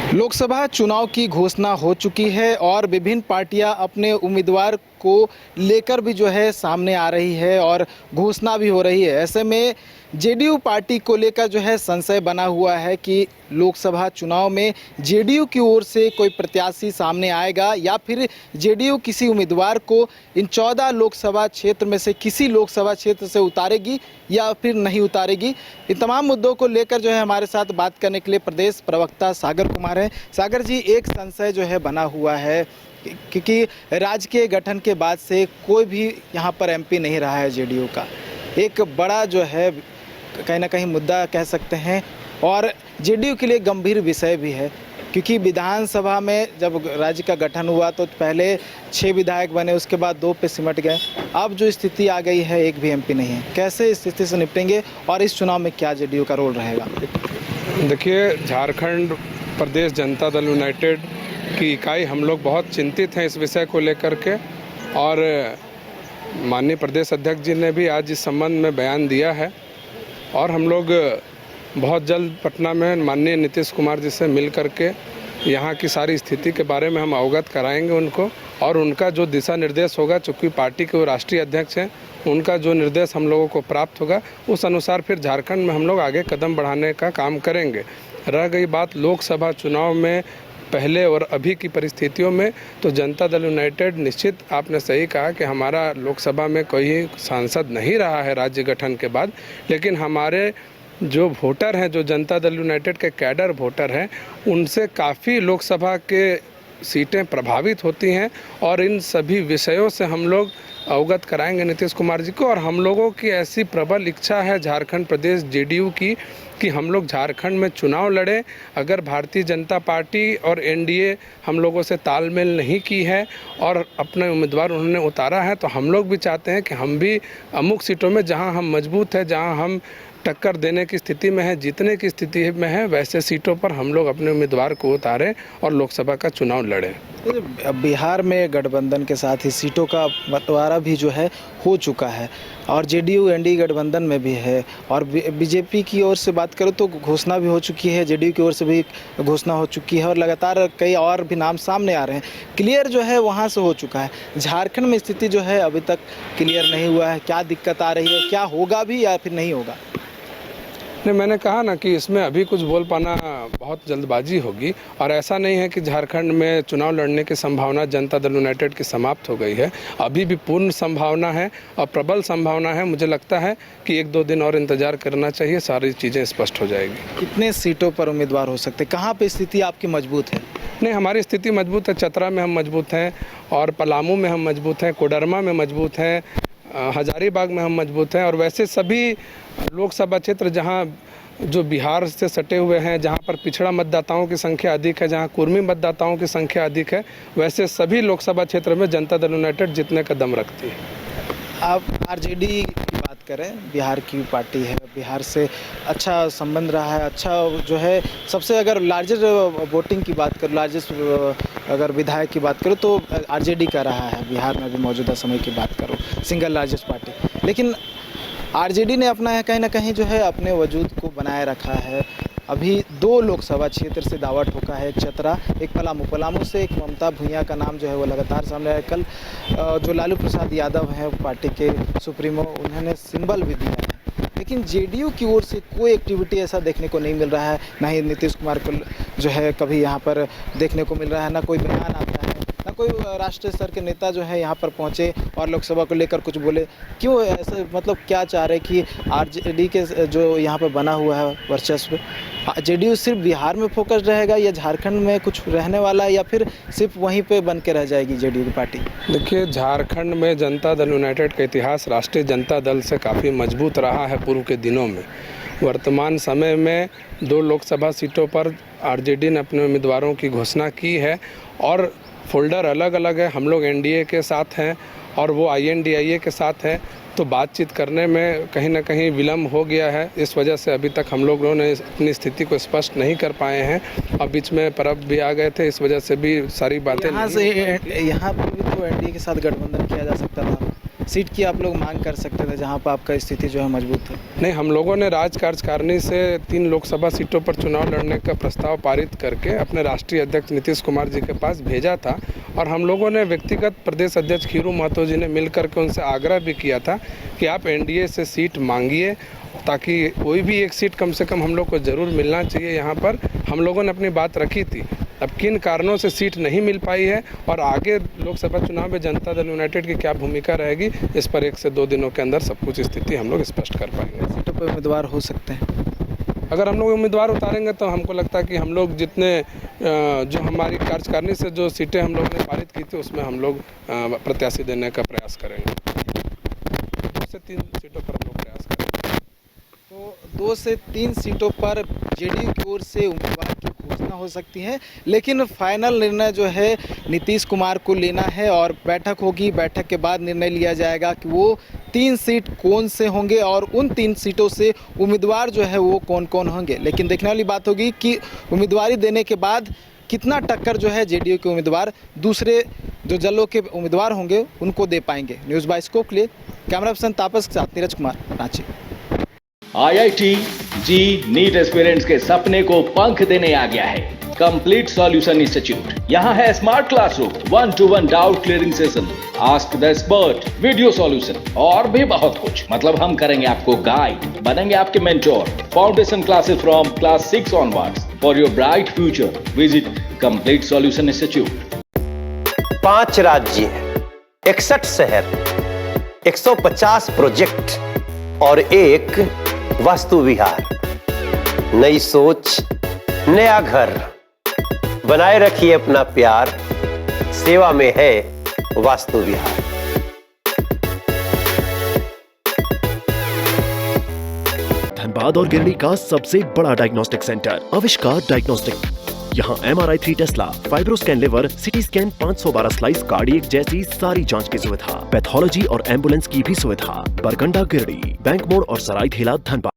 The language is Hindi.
लोकसभा चुनाव की घोषणा हो चुकी है और विभिन्न पार्टियां अपने उम्मीदवार को लेकर भी जो है सामने आ रही है और घोषणा भी हो रही है। ऐसे में जेडीयू पार्टी को लेकर जो है संशय बना हुआ है कि लोकसभा चुनाव में जेडीयू की ओर से कोई प्रत्याशी सामने आएगा या फिर जेडीयू किसी उम्मीदवार को इन 14 लोकसभा क्षेत्र में से किसी लोकसभा क्षेत्र से उतारेगी या फिर नहीं उतारेगी। इन तमाम मुद्दों को लेकर जो है हमारे साथ बात करने के लिए प्रदेश प्रवक्ता सागर कुमार हैं। सागर जी, एक संशय जो है बना हुआ है क्योंकि राज्य के गठन के बाद से कोई भी यहाँ पर एमपी नहीं रहा है जेडीयू का। एक बड़ा जो है कहीं ना कहीं मुद्दा कह सकते हैं और जेडीयू के लिए गंभीर विषय भी है क्योंकि विधानसभा में जब राज्य का गठन हुआ तो पहले 6 विधायक बने, उसके बाद 2 पे सिमट गए। अब जो स्थिति आ गई है, एक भी एमपी नहीं है। कैसे इस स्थिति से निपटेंगे और इस चुनाव में क्या जेडीयू का रोल रहेगा? देखिए, झारखंड प्रदेश जनता दल यूनाइटेड की इकाई हम लोग बहुत चिंतित हैं इस विषय को लेकर के और माननीय प्रदेश अध्यक्ष जी ने भी आज इस संबंध में बयान दिया है और हम लोग बहुत जल्द पटना में माननीय नीतीश कुमार जी से मिल करके यहाँ की सारी स्थिति के बारे में हम अवगत कराएंगे उनको और उनका जो दिशा निर्देश होगा, चूँकि पार्टी के वो राष्ट्रीय अध्यक्ष हैं, उनका जो निर्देश हम लोगों को प्राप्त होगा उस अनुसार फिर झारखंड में हम लोग आगे कदम बढ़ाने का काम करेंगे। रह गई बात लोकसभा चुनाव में पहले और अभी की परिस्थितियों में, तो जनता दल यूनाइटेड निश्चित, आपने सही कहा कि हमारा लोकसभा में कोई सांसद नहीं रहा है राज्य गठन के बाद, लेकिन हमारे जो वोटर हैं, जो जनता दल यूनाइटेड के कैडर वोटर हैं, उनसे काफ़ी लोकसभा के सीटें प्रभावित होती हैं और इन सभी विषयों से हम लोग अवगत कराएंगे नीतीश कुमार जी को। और हम लोगों की ऐसी प्रबल इच्छा है झारखंड प्रदेश जेडीयू की कि हम लोग झारखंड में चुनाव लड़ें। अगर भारतीय जनता पार्टी और एनडीए हम लोगों से तालमेल नहीं की है और अपने उम्मीदवार उन्होंने उतारा है, तो हम लोग भी चाहते हैं कि हम भी अमुक सीटों में जहां हम मजबूत हैं, जहां हम टक्कर देने की स्थिति में है, जीतने की स्थिति में है, वैसे सीटों पर हम लोग अपने उम्मीदवार को उतारें और लोकसभा का चुनाव लड़ें। बिहार में गठबंधन के साथ ही सीटों का बंटवारा भी जो है हो चुका है और जेडीयू एनडीए गठबंधन में भी है और बीजेपी की ओर से बात करो तो घोषणा भी हो चुकी है, जेडीयू की ओर से भी घोषणा हो चुकी है और लगातार कई और भी नाम सामने आ रहे हैं। क्लियर जो है वहाँ से हो चुका है। झारखंड में स्थिति जो है अभी तक क्लियर नहीं हुआ है। क्या दिक्कत आ रही है, क्या होगा भी या फिर नहीं होगा? नहीं, मैंने कहा ना कि इसमें अभी कुछ बोल पाना बहुत जल्दबाजी होगी और ऐसा नहीं है कि झारखंड में चुनाव लड़ने की संभावना जनता दल यूनाइटेड की समाप्त हो गई है। अभी भी पूर्ण संभावना है और प्रबल संभावना है। मुझे लगता है कि 1-2 दिन और इंतजार करना चाहिए, सारी चीज़ें स्पष्ट हो जाएगी। कितने सीटों पर उम्मीदवार हो सकते हैं? कहाँ पर स्थिति आपकी मजबूत है? नहीं, हमारी स्थिति मजबूत है। चतरा में हम मजबूत हैं और पलामू में हम मजबूत हैं, कोडरमा में मजबूत हैं, हजारीबाग में हम मजबूत हैं और वैसे सभी लोकसभा क्षेत्र जहां जो बिहार से सटे हुए हैं, जहां पर पिछड़ा मतदाताओं की संख्या अधिक है, जहां कुर्मी मतदाताओं की संख्या अधिक है, वैसे सभी लोकसभा क्षेत्र में जनता दल यूनाइटेड जीतने का दम रखती है। आप आरजेडी की बात करें, बिहार की पार्टी है, बिहार से अच्छा संबंध रहा है, अच्छा जो है सबसे अगर लार्जेस्ट वोटिंग की बात करो, लार्जेस्ट अगर विधायक की बात करो तो आरजेडी का रहा है बिहार में अभी मौजूदा समय की बात करो, सिंगल लार्जेस्ट पार्टी। लेकिन आरजेडी ने अपना कहीं ना कहीं जो है अपने वजूद को बनाए रखा है। अभी 2 लोकसभा क्षेत्र से दावा ठोका है, एक चतरा, एक पलामू से एक ममता भूंइया का नाम जो है वो लगातार सामने आया। कल जो लालू प्रसाद यादव हैं पार्टी के सुप्रीमो, उन्होंने सिंबल भी दिया है। लेकिन जेडीयू की ओर से कोई एक्टिविटी ऐसा देखने को नहीं मिल रहा है, ना ही नीतीश कुमार को जो है कभी यहाँ पर देखने को मिल रहा है, ना कोई बयान आता है, ना कोई राष्ट्रीय स्तर के नेता जो है यहाँ पर पहुँचे और लोकसभा को लेकर कुछ बोले। क्यों ऐसे, मतलब क्या चाह रहे कि आरजेडी के जो यहाँ पर बना हुआ है वर्चस्व, जेडीयू सिर्फ बिहार में फोकस रहेगा या झारखंड में कुछ रहने वाला है या फिर सिर्फ वहीं पे बन के रह जाएगी जेडीयू की पार्टी? देखिए, झारखंड में जनता दल यूनाइटेड का इतिहास राष्ट्रीय जनता दल से काफ़ी मजबूत रहा है पूर्व के दिनों में। वर्तमान समय में 2 लोकसभा सीटों पर आरजेडी ने अपने उम्मीदवारों की घोषणा की है और फोल्डर अलग अलग है। हम लोग एनडीए के साथ हैं और वो आईएनडीआईए के साथ हैं, तो बातचीत करने में कहीं ना कहीं विलम्ब हो गया है। इस वजह से अभी तक हम लोगों ने अपनी स्थिति को स्पष्ट नहीं कर पाए हैं और बीच में परब भी आ गए थे, इस वजह से भी सारी बातें यहाँ पर भी तो एनडीए के साथ गठबंधन किया जा सकता था। सीट की आप लोग मांग कर सकते थे जहाँ पर आपका स्थिति जो है मजबूत है? नहीं, हम लोगों ने राज्य कार्यकारिणी से 3 लोकसभा सीटों पर चुनाव लड़ने का प्रस्ताव पारित करके अपने राष्ट्रीय अध्यक्ष नीतीश कुमार जी के पास भेजा था और हम लोगों ने व्यक्तिगत प्रदेश अध्यक्ष खीरू महतो जी ने मिल करके उनसे आग्रह भी किया था कि आप एनडीए से सीट मांगिए ताकि कोई भी एक सीट कम से कम हम लोग को ज़रूर मिलना चाहिए। यहाँ पर हम लोगों ने अपनी बात रखी थी। अब किन कारणों से सीट नहीं मिल पाई है और आगे लोकसभा चुनाव में जनता दल यूनाइटेड की क्या भूमिका रहेगी, इस पर 1 से 2 दिनों के अंदर सब कुछ स्थिति हम लोग स्पष्ट कर पाएंगे। सीटों पर उम्मीदवार हो सकते हैं? अगर हम लोग उम्मीदवार उतारेंगे तो हमको लगता है कि हम लोग जितने जो हमारी कार्यकारिणी से जो सीटें हम लोग ने पारित की थी उसमें हम लोग प्रत्याशी देने का प्रयास करेंगे। 2 से 3 सीटों पर हम लोग प्रयास करेंगे। तो 2 से 3 सीटों पर जेडीयू की ओर से उम्मीदवार की घोषणा हो सकती है, लेकिन फाइनल निर्णय जो है नीतीश कुमार को लेना है और बैठक होगी। बैठक के बाद निर्णय लिया जाएगा कि वो 3 सीट कौन से होंगे और उन 3 सीटों से उम्मीदवार जो है वो कौन कौन होंगे। लेकिन देखने वाली बात होगी कि उम्मीदवारी देने के बाद कितना टक्कर जो है जेडीयू के उम्मीदवार दूसरे जो दलों के उम्मीदवार होंगे उनको दे पाएंगे। न्यूज़ बाय स्कोप के लिए कैमरा पर्सन तापस के साथ नीरज कुमार, रांची। IIT जी नीट एस्पिरेंट्स के सपने को पंख देने आ गया है कंप्लीट सॉल्यूशन इंस्टीट्यूट। यहाँ है smart classroom, 1-to-1 doubt clearing session, ask the expert, video solution और भी बहुत कुछ। मतलब हम करेंगे आपको गाइड, बनेंगे आपके mentor. Foundation classes from class 6 onwards for your bright future. Visit complete solution institute. 5 राज्य, 61 शहर, 150 प्रोजेक्ट और एक वास्तु विहार। नई सोच, नया घर, बनाए रखिए अपना प्यार, सेवा में है वास्तु विहार। धनबाद और गिरडी का सबसे बड़ा डायग्नोस्टिक सेंटर आविष्कार डायग्नोस्टिक। यहाँ MRI 3 Tesla, fibroscan liver, CT scan 512 slice cardiac जैसी सारी जांच की सुविधा, पैथोलॉजी और एम्बुलेंस की भी सुविधा। बरगंडा गिरडी, बैंक मोड़ और सराय ठेला धनबाद।